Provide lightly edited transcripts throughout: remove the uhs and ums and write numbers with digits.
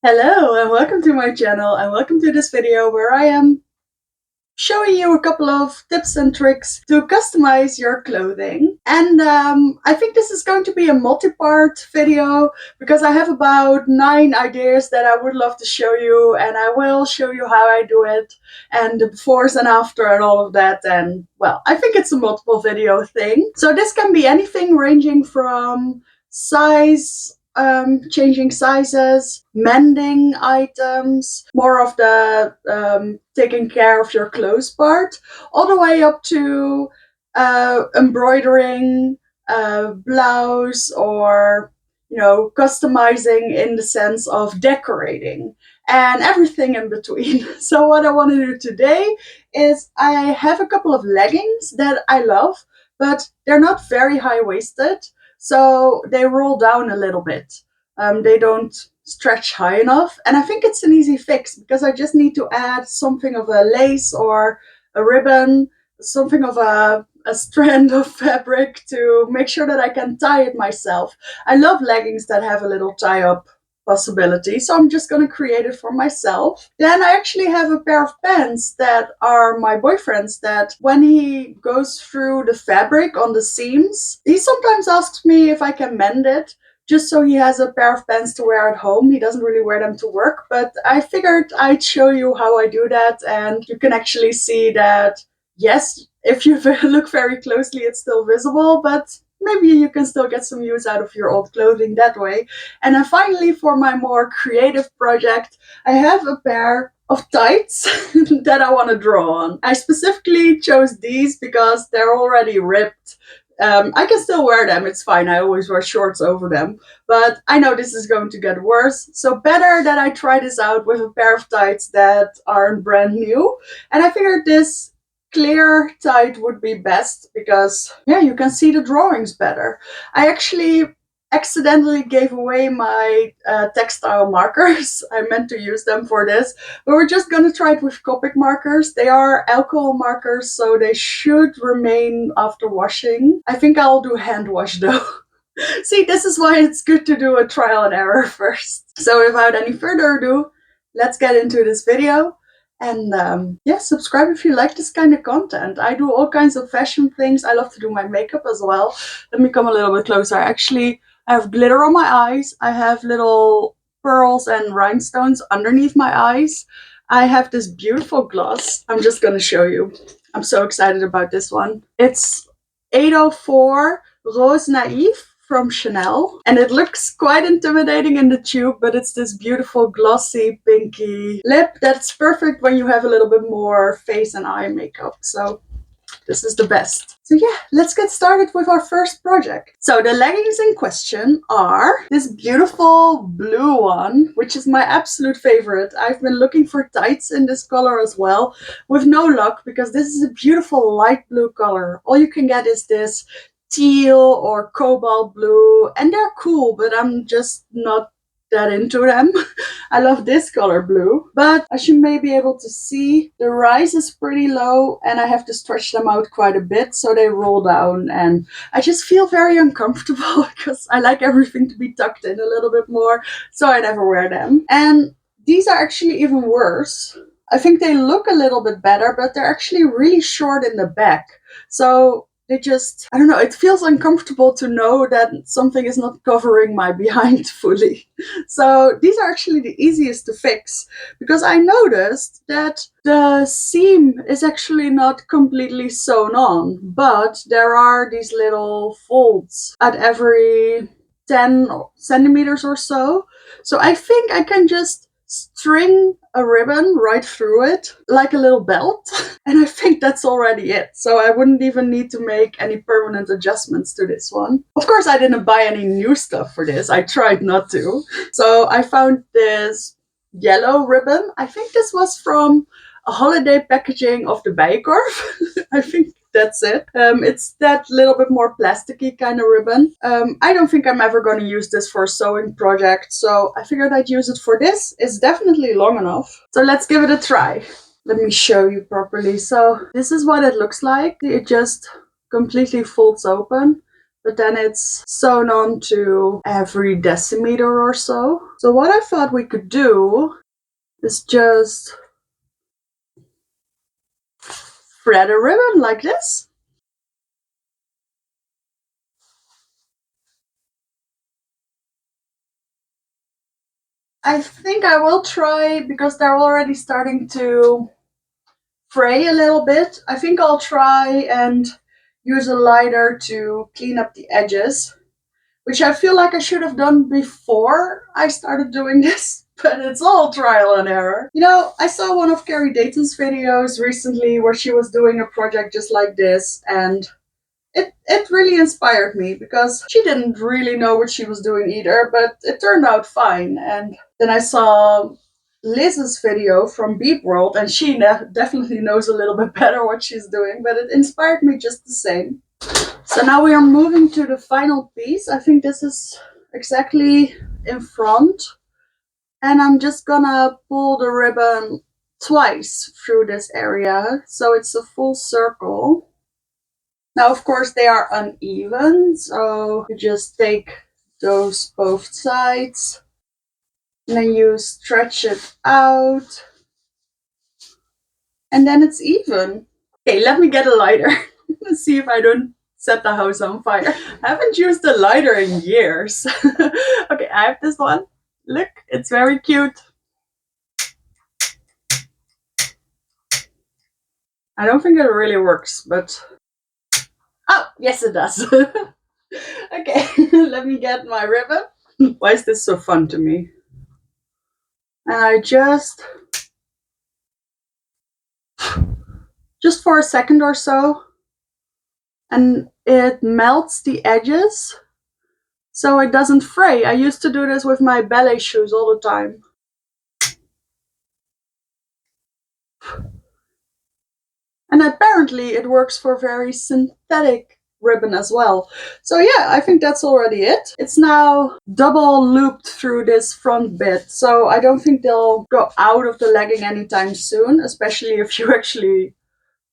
Hello and welcome to my channel and welcome to this video where I am showing you a couple of tips and tricks to customize your clothing. And I think this is going to be a multi-part video because I have about 9 ideas that I would love to show you, and I will show you how I do it and the befores and after and all of that. And well, I think it's a multiple video thing. So this can be anything ranging from changing sizes, mending items, more of the taking care of your clothes part, all the way up to embroidering a blouse, or customizing in the sense of decorating and everything in between. So what I want to do today is I have a couple of leggings that I love, but they're not very high-waisted, so they roll down a little bit. They don't stretch high enough, and I think it's an easy fix because I just need to add something of a lace or a ribbon, something of a strand of fabric to make sure that I can tie it myself. I love leggings that have a little tie-up possibility, so I'm just going to create it for myself. Then I actually have a pair of pants that are my boyfriend's, that when he goes through the fabric on the seams, he sometimes asks me if I can mend it, just so he has a pair of pants to wear at home. He doesn't really wear them to work, but I figured I'd show you how I do that, and you can actually see that, yes, if you look very closely, it's still visible, but maybe you can still get some use out of your old clothing that way. And then finally, for my more creative project, I have a pair of tights that I want to draw on. I specifically chose these because they're already ripped. I can still wear them, it's fine. I always wear shorts over them. But I know this is going to get worse. So better that I try this out with a pair of tights that aren't brand new. And I figured this clear tight would be best because, yeah, you can see the drawings better. I actually accidentally gave away my textile markers. I meant to use them for this, but we're just gonna try it with Copic markers. They are alcohol markers, so they should remain after washing. I think I'll do hand wash though. See, this is why it's good to do a trial and error first. So without any further ado, let's get into this video. And yeah, subscribe if you like this kind of content. I do all kinds of fashion things. I love to do my makeup as well. Let me come a little bit closer. Actually, I have glitter on my eyes. I have little pearls and rhinestones underneath my eyes. I have this beautiful gloss. I'm just going to show you. I'm so excited about this one. It's 804 Rose Naïve from Chanel, and it looks quite intimidating in the tube, but it's this beautiful glossy pinky lip that's perfect when you have a little bit more face and eye makeup. So this is the best. So yeah, let's get started with our first project. So the leggings in question are this beautiful blue one, which is my absolute favorite. I've been looking for tights in this color as well, with no luck, because this is a beautiful light blue color. All you can get is this teal or cobalt blue, and they're cool, but I'm just not that into them. I love this color blue, but as you may be able to see, the rise is pretty low and I have to stretch them out quite a bit so they roll down, and I just feel very uncomfortable because I like everything to be tucked in a little bit more, so I never wear them. And these are actually even worse. I think they look a little bit better, but they're actually really short in the back. So they just, I don't know, it feels uncomfortable to know that something is not covering my behind fully. So these are actually the easiest to fix, because I noticed that the seam is actually not completely sewn on, but there are these little folds at every 10 centimeters or so. So I think I can just string a ribbon right through it like a little belt, and I think that's already it. So I wouldn't even need to make any permanent adjustments to this one. Of course, I didn't buy any new stuff for this. I tried not to. So I found this yellow ribbon. I think this was from a holiday packaging of the Bijenkorf. I think that's it. It's that little bit more plasticky kind of ribbon. I don't think I'm ever going to use this for a sewing project, so I figured I'd use it for this. It's definitely long enough. So let's give it a try. Let me show you properly. So this is what it looks like. It just completely folds open. but then it's sewn on to every decimeter or so. So what I thought we could do is just thread a ribbon like this. I think I will try, because they're already starting to fray a little bit. I think I'll try and use a lighter to clean up the edges, which I feel like I should have done before I started doing this, but it's all trial and error. You know, I saw one of Carrie Dayton's videos recently where she was doing a project just like this, and it really inspired me because she didn't really know what she was doing either, but it turned out fine. And then I saw Liz's video from Beep World, and she definitely knows a little bit better what she's doing, but it inspired me just the same. So now we are moving to the final piece. I think this is exactly in front. And I'm just gonna pull the ribbon twice through this area, so it's a full circle. Now, of course, they are uneven, so you just take those both sides, and then you stretch it out, and then it's even. Okay, let me get a lighter. Let's see if I don't set the house on fire. I haven't used a lighter in years. Okay, I have this one. Look, it's very cute. I don't think it really works, but... Oh, yes it does. Okay, let me get my ribbon. Why is this so fun to me? And I just for a second or so, and it melts the edges so it doesn't fray. I used to do this with my ballet shoes all the time. And apparently it works for very synthetic ribbon as well. So yeah, I think that's already it. It's now double looped through this front bit, so I don't think they'll go out of the legging anytime soon, especially if you actually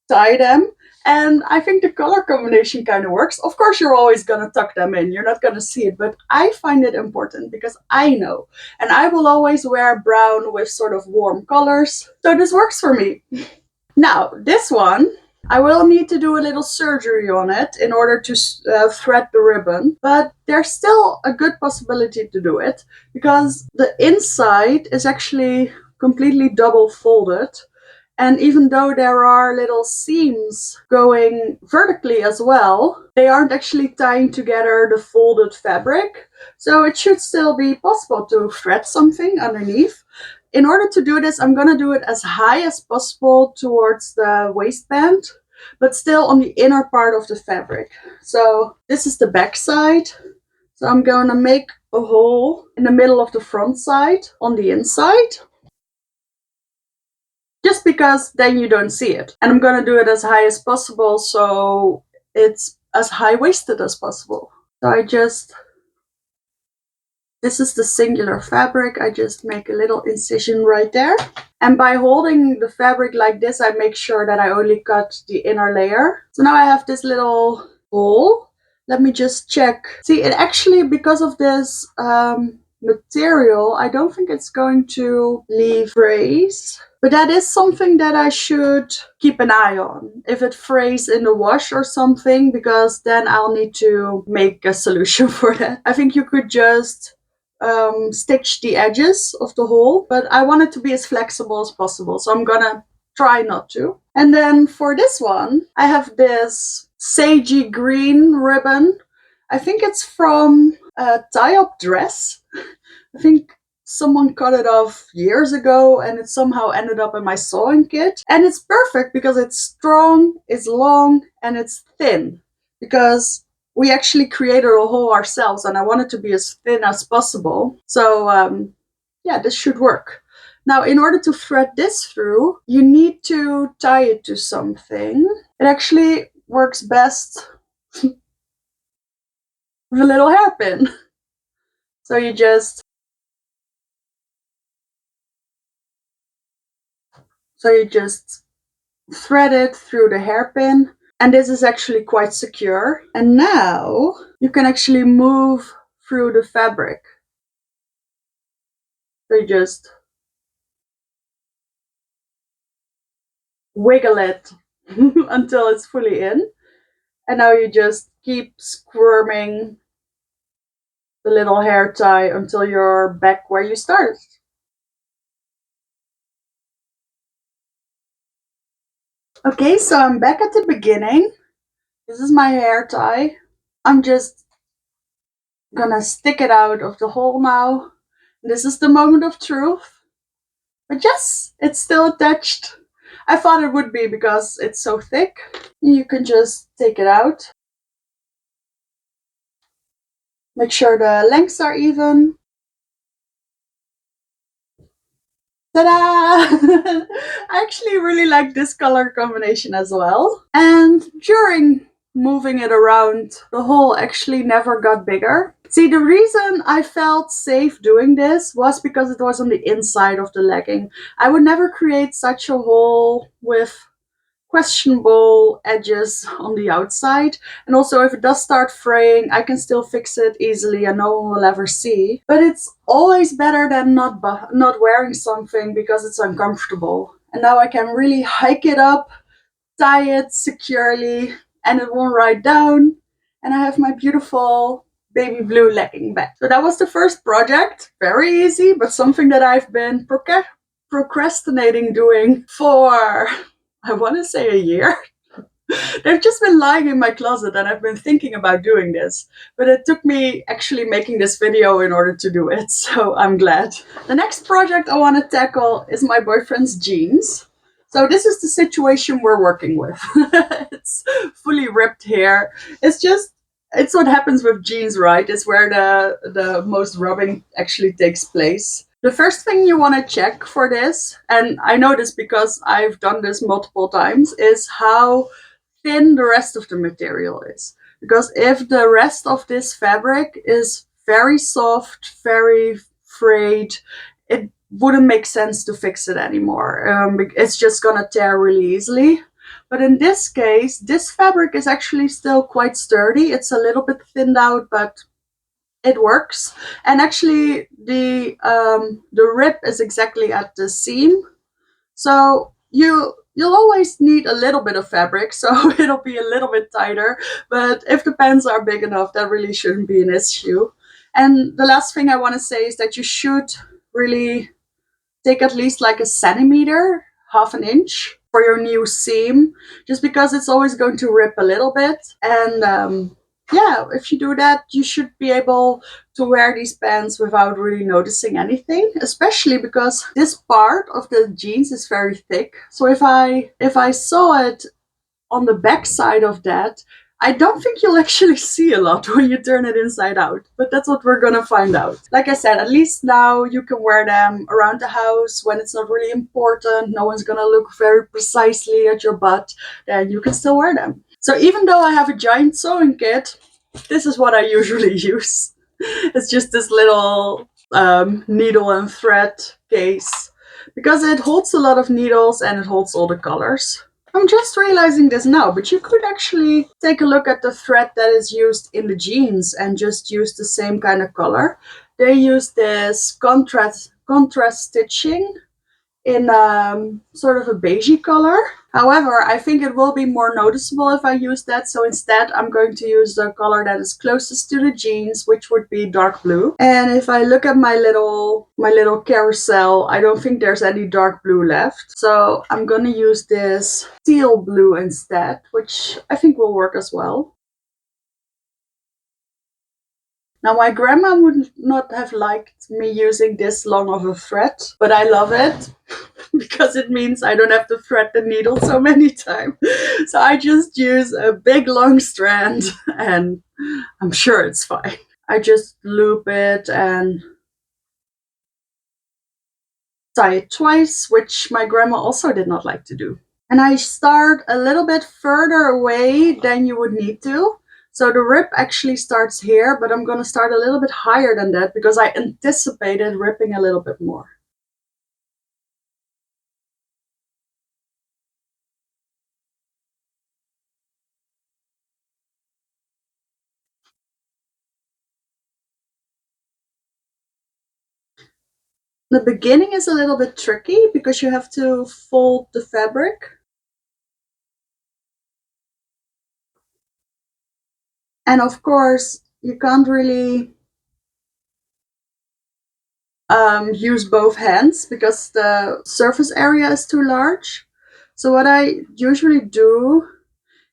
tie them. And I think the color combination kind of works. Of course, you're always gonna tuck them in. You're not gonna see it, but I find it important because I know. And I will always wear brown with sort of warm colors. So this works for me. Now, this one, I will need to do a little surgery on it in order to thread the ribbon, but there's still a good possibility to do it because the inside is actually completely double folded. And even though there are little seams going vertically as well, they aren't actually tying together the folded fabric. So it should still be possible to thread something underneath. In order to do this, I'm going to do it as high as possible towards the waistband, but still on the inner part of the fabric. So this is the back side. So I'm going to make a hole in the middle of the front side on the inside, just because then you don't see it. And I'm going to do it as high as possible so it's as high-waisted as possible. So this is the singular fabric, I just make a little incision right there. And by holding the fabric like this, I make sure that I only cut the inner layer. So now I have this little hole. Let me just check. See, it actually, because of this material, I don't think it's going to leave frays. But that is something that I should keep an eye on. If it frays in the wash or something, because then I'll need to make a solution for that. I think you could just stitch the edges of the hole, but I want it to be as flexible as possible, so I'm gonna try not to. And then for this one, I have this sagey green ribbon. I think it's from a tie-up dress. I think someone cut it off years ago and it somehow ended up in my sewing kit. And it's perfect because it's strong, it's long, and it's thin. Because we actually created a hole ourselves and I want it to be as thin as possible. So yeah, this should work. Now, in order to thread this through, you need to tie it to something. It actually works best with a little hairpin. So you just thread it through the hairpin. And this is actually quite secure. And now you can actually move through the fabric. So you just wiggle it until it's fully in. And now you just keep squirming the little hair tie until you're back where you started. Okay, so I'm back at the beginning. This is my hair tie. I'm just gonna stick it out of the hole now. This is the moment of truth. But yes, it's still attached. I thought it would be because it's so thick. You can just take it out. Make sure the lengths are even. Ta-da! I actually really like this color combination as well. And during moving it around, the hole actually never got bigger. See, the reason I felt safe doing this was because it was on the inside of the legging. I would never create such a hole with questionable edges on the outside. And also, if it does start fraying, I can still fix it easily and no one will ever see. But it's always better than not wearing something because it's uncomfortable. And now I can really hike it up, tie it securely, and it won't ride down. And I have my beautiful baby blue legging back. So that was the first project. Very easy, but something that I've been procrastinating doing for, I want to say, a year. They've just been lying in my closet and I've been thinking about doing this. But it took me actually making this video in order to do it, so I'm glad. The next project I want to tackle is my boyfriend's jeans. So this is the situation we're working with. It's fully ripped hair. It's what happens with jeans, right? It's where the most rubbing actually takes place. The first thing you want to check for this, and I know this because I've done this multiple times, is how thin the rest of the material is. Because if the rest of this fabric is very soft, very frayed, it wouldn't make sense to fix it anymore. It's just gonna tear really easily. But in this case, this fabric is actually still quite sturdy. It's a little bit thinned out, but it works. And actually, the rip is exactly at the seam, so you'll always need a little bit of fabric, so it'll be a little bit tighter. But if the pants are big enough, that really shouldn't be an issue. And the last thing I want to say is that you should really take at least like a centimeter, half an inch for your new seam, just because it's always going to rip a little bit. And yeah, if you do that, you should be able to wear these pants without really noticing anything, especially because this part of the jeans is very thick. So if I saw it on the back side of that, I don't think you'll actually see a lot when you turn it inside out, but that's what we're gonna find out. Like I said, at least now you can wear them around the house when it's not really important, no one's gonna look very precisely at your butt, then you can still wear them. So even though I have a giant sewing kit, this is what I usually use. It's just this little needle and thread case because it holds a lot of needles and it holds all the colors. I'm just realizing this now, but you could actually take a look at the thread that is used in the jeans and just use the same kind of color. They use this contrast stitching in sort of a beigey color. However, I think it will be more noticeable if I use that. So instead, I'm going to use the color that is closest to the jeans, which would be dark blue. And if I look at my little carousel, I don't think there's any dark blue left. So I'm gonna use this teal blue instead, which I think will work as well. Now, my grandma would not have liked me using this long of a thread, but I love it because it means I don't have to thread the needle so many times. So I just use a big long strand and I'm sure it's fine. I just loop it and tie it twice, which my grandma also did not like to do. And I start a little bit further away than you would need to. So the rip actually starts here, but I'm going to start a little bit higher than that because I anticipated ripping a little bit more. The beginning is a little bit tricky because you have to fold the fabric. And of course, you can't really use both hands because the surface area is too large. So what I usually do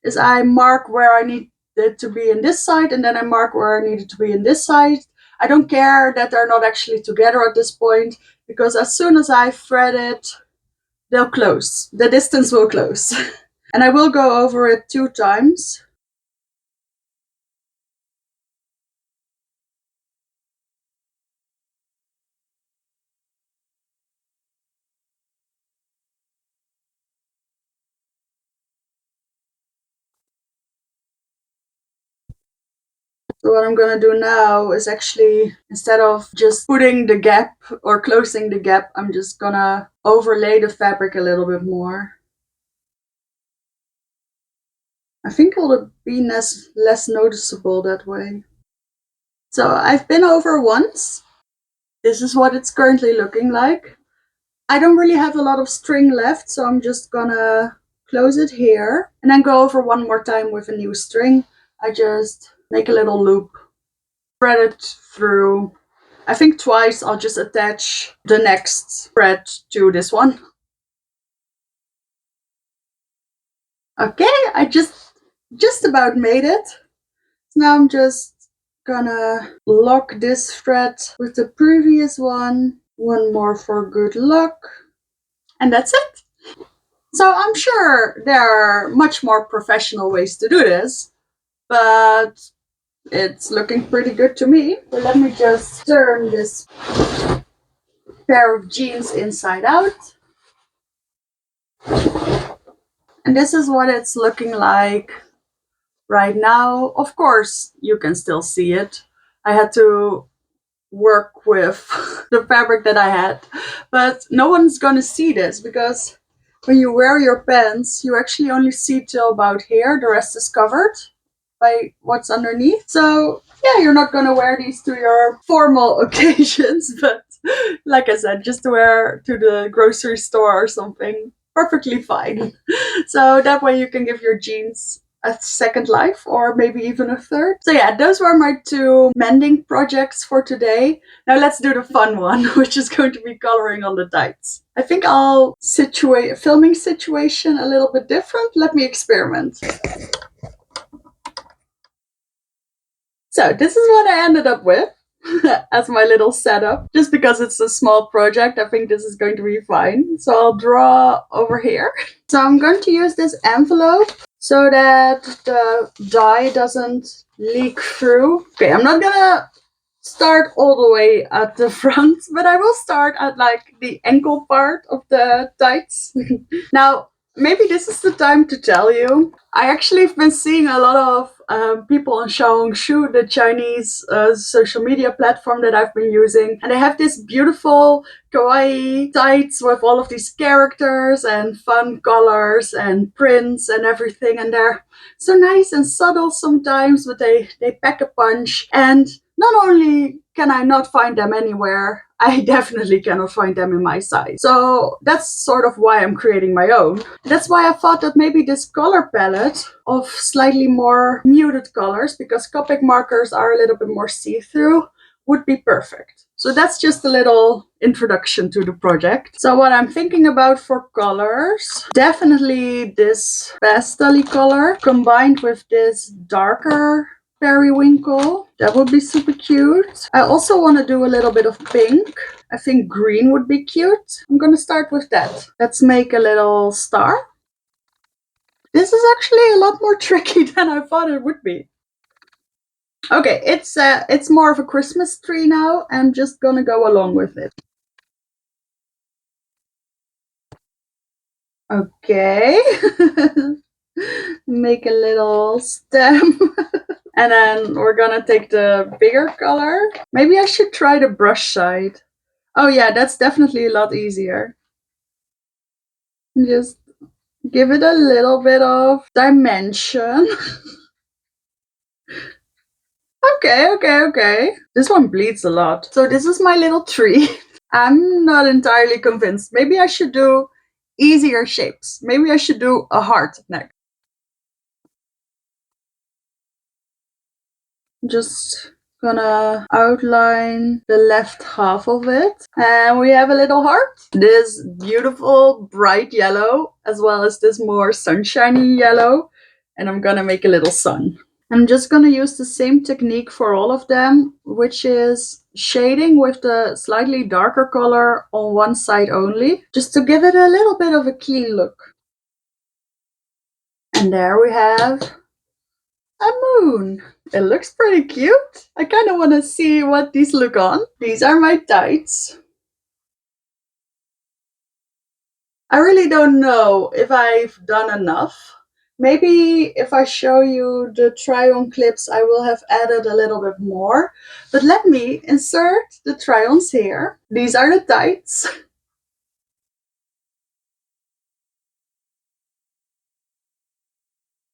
is I mark where I need it to be in this side, and then I mark where I need it to be in this side. I don't care that they're not actually together at this point, because as soon as I thread it, they'll close. The distance will close. And I will go over it 2 times. So what I'm gonna do now is actually, instead of just putting the gap or closing the gap, I'm just gonna overlay the fabric a little bit more. I think it'll be less noticeable that way. So I've been over once. This is what it's currently looking like. I don't really have a lot of string left, so I'm just gonna close it here and then go over one more time with a new string. I just make a little loop, thread it through. I think twice. I'll just attach the next thread to this one. Okay, I just about made it. Now I'm just gonna lock this thread with the previous one. One more for good luck. And that's it. So I'm sure there are much more professional ways to do this, but it's looking pretty good to me. So let me just turn this pair of jeans inside out. And this is what it's looking like right now. Of course, you can still see it. I had to work with the fabric that I had, but no one's gonna see this because when you wear your pants, you actually only see till about here. The rest is covered by what's underneath. So yeah, you're not gonna wear these to your formal occasions, but like I said, just to wear to the grocery store or something, perfectly fine. So that way you can give your jeans a second life or maybe even a third. So yeah, those were my 2 mending projects for today. Now let's do the fun one, which is going to be coloring on the tights. I think I'll situate a filming situation a little bit different. Let me experiment. So this is what I ended up with as my little setup. Just because it's a small project, I think this is going to be fine. So I'll draw over here. So I'm going to use this envelope so that the dye doesn't leak through. Okay, I'm not gonna start all the way at the front, but I will start at like the ankle part of the tights. Now, maybe this is the time to tell you, I actually have been seeing a lot of people on Xiaohongshu, the Chinese social media platform that I've been using, and they have this beautiful kawaii tights with all of these characters and fun colors and prints and everything, and they're so nice and subtle sometimes, but they pack a punch. And not only can I not find them anywhere, I definitely cannot find them in my size. So that's sort of why I'm creating my own. That's why I thought that maybe this color palette of slightly more muted colors, because Copic markers are a little bit more see-through, would be perfect. So that's just a little introduction to the project. So what I'm thinking about for colors, definitely this pastel color combined with this darker periwinkle. That would be super cute. I also want to do a little bit of pink. I think green would be cute. I'm gonna start with that. Let's make a little star. This is actually a lot more tricky than I thought it would be. Okay, it's more of a Christmas tree now. I'm just gonna go along with it. Okay. Make a little stem. And then we're gonna take the bigger color. Maybe I should try the brush side. Oh yeah, that's definitely a lot easier. Just give it a little bit of dimension. Okay. This one bleeds a lot. So this is my little tree. I'm not entirely convinced. Maybe I should do easier shapes. Maybe I should do a heart neck. Just gonna outline the left half of it. And we have a little heart. This beautiful bright yellow, as well as this more sunshiny yellow. And I'm gonna make a little sun. I'm just gonna use the same technique for all of them, which is shading with the slightly darker color on one side only, just to give it a little bit of a clean look. And there we have a moon. It looks pretty cute. I kind of want to see what these look on. These are my tights. I really don't know if I've done enough. Maybe if I show you the try-on clips, I will have added a little bit more. But let me insert the try-ons here. These are the tights.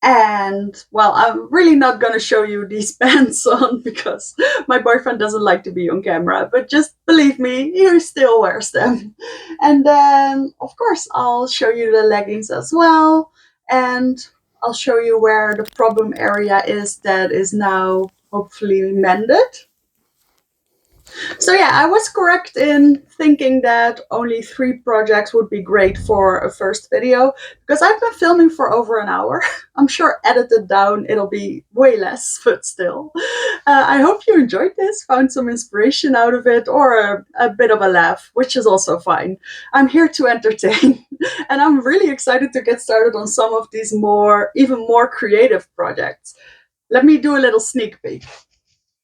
And well, I'm really not going to show you these pants on because my boyfriend doesn't like to be on camera, but just believe me, he still wears them. And then, of course, I'll show you the leggings as well. And I'll show you where the problem area is that is now hopefully mended. So yeah, I was correct in thinking that only 3 projects would be great for a first video because I've been filming for over an hour. I'm sure edited down it'll be way less, but still. I hope you enjoyed this, found some inspiration out of it, or a bit of a laugh, which is also fine. I'm here to entertain, and I'm really excited to get started on some of these even more creative projects. Let me do a little sneak peek.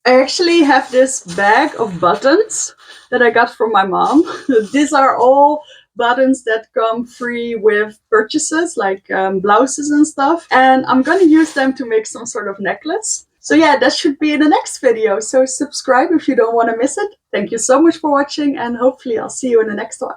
I actually have this bag of buttons that I got from my mom. These are all buttons that come free with purchases, like blouses and stuff. And I'm going to use them to make some sort of necklace. So yeah, that should be in the next video. So subscribe if you don't want to miss it. Thank you so much for watching, and hopefully I'll see you in the next one.